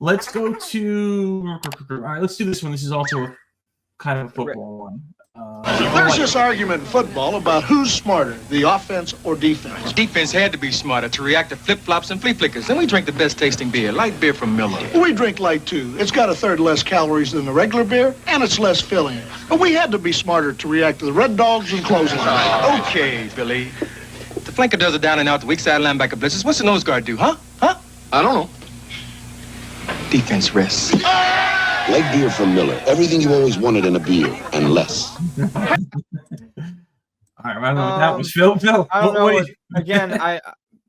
Let's go to. All right, let's do this one. This is also a kind of a football one. There's this argument in football about who's smarter, the offense or defense. Defense had to be smarter to react to flip-flops and flea flickers. And we drink the best tasting beer, light beer from Miller. We drink Lite too. It's got a third less calories than the regular beer, and it's less filling. But we had to be smarter to react to the Red Dogs and clothesline. Okay, Billy. The flanker does it down and out, the weak side linebacker blitzes. What's the nose guard do, huh? I don't know. Defense rests. Light beer from Miller. Everything you always wanted in a beer, and less. All right, I don't know what that was. Phil, I don't know. what Again, a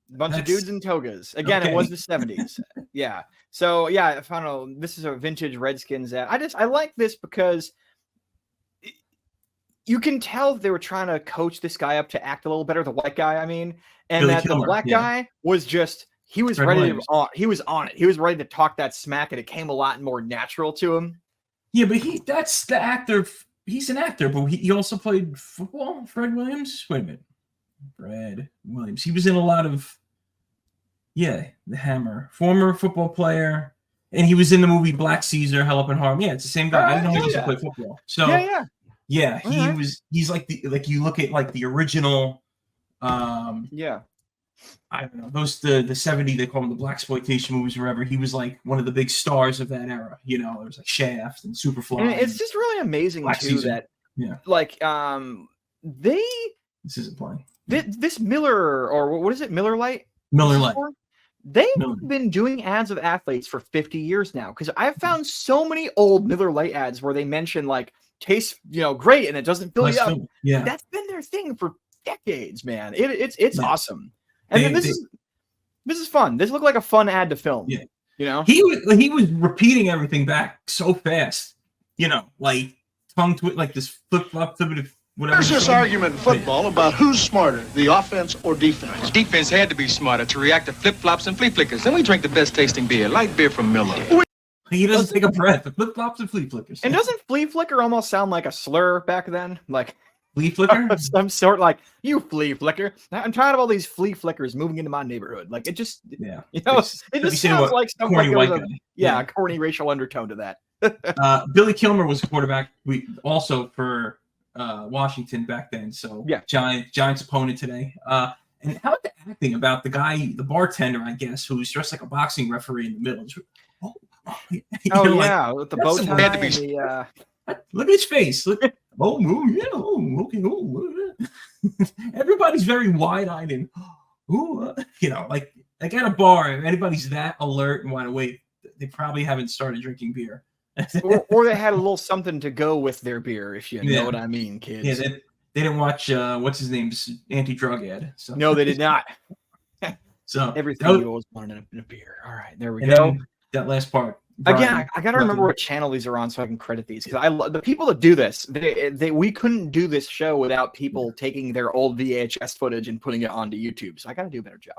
bunch of dudes in togas. Again, okay. It was the 70s. Yeah. So, yeah, I don't know. This is a vintage Redskins ad. I like this because you can tell they were trying to coach this guy up to act a little better, the white guy, I mean, and Billy that Kilmer, the black guy was just... He was ready to. He was on it. He was ready to talk that smack, and it came a lot more natural to him. Yeah, but that's the actor. He's an actor, but he also played football. Fred Williams. Wait a minute, Fred Williams. He was in a lot of. Yeah, The Hammer. Former football player, and he was in the movie Black Caesar, Hell Up in Harlem. Yeah, it's the same guy. I didn't know he also played football. So yeah. He's like you look at like the original. I don't know, those the 70s, they call them the blaxploitation movies or whatever. He was like one of the big stars of that era. You know, there was like Shaft and Superfly. And it's just really amazing Black too Season. This isn't playing. This Miller, or what is it, Miller Lite? Miller Lite. They've been doing ads of athletes for 50 years now, because I've found so many old Miller Lite ads where they mention like tastes, great, and it doesn't fill you up. Yeah, that's been their thing for decades, man. It's awesome. And then this is fun. This looked like a fun ad to film. Yeah, he was repeating everything back so fast. Like tongue twist, like this flip flop, whatever. There's this argument in football about who's smarter, the offense or defense. Defense had to be smarter to react to flip-flops and flea flickers. And we drink the best tasting beer, light beer from Miller. He doesn't take a breath. The flip flops and flea flickers. And doesn't flea flicker almost sound like a slur back then? Like. Flea flicker? Some sort, like, you flea flicker. I'm tired of all these flea flickers moving into my neighborhood. Like, it just, it just sounds like something corny white guy. A corny racial undertone to that. Billy Kilmer was a quarterback. Also for Washington back then. So Giants opponent today. And how about the acting about the guy, the bartender, I guess, who's dressed like a boxing referee in the middle? With the bow tie. Look at his face. Look. Okay. Everybody's very wide-eyed and, like at a bar, if anybody's that alert and wide awake, they probably haven't started drinking beer. or they had a little something to go with their beer, if you know what I mean, kids. Yeah, they didn't watch, what's his name's anti-drug ad. So. No, they did not. So everything you always wanted in a beer. All right, there we go. That last part. Brian, again, I gotta remember what channel these are on so I can credit these, because I love the people that do this. We couldn't do this show without people taking their old VHS footage and putting it onto YouTube. So I gotta do a better job.